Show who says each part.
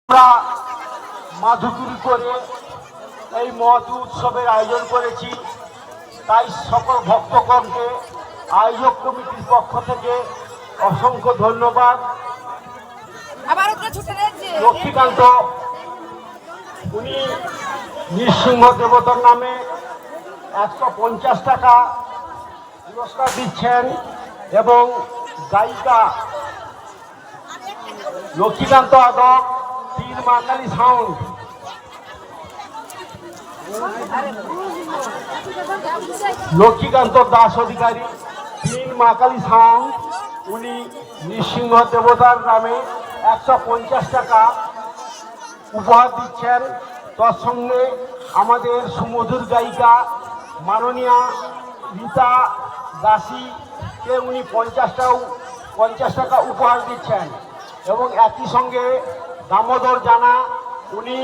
Speaker 1: আমরা মাধুকরী করে এই মহৎ উৎসবের আয়োজন করেছি। তাই সকল ভক্তগণকে আয়োজক কমিটির পক্ষ থেকে অসংখ্য ধন্যবাদ। লক্ষ্মীকান্ত উনি নৃসিংহ দেবতার নামে 150 টাকা পুরস্কার দিচ্ছেন এবং গায়িকা লক্ষ্মীকান্ত আদক 3 মা কালী সাউন্ড লক্ষ্মীকান্ত দাস অধিকারী 3 মা কালী সাউন্ড উনি নৃসিংহ দেবতার নামে 150 টাকা উপহার দিচ্ছেন। তার সঙ্গে আমাদের সুমধুর গায়িকা মাননীয়া রীতা দাসীকে উনি 50 টাকা উপহার দিচ্ছেন এবং একই সঙ্গে দামোদর জানা উনি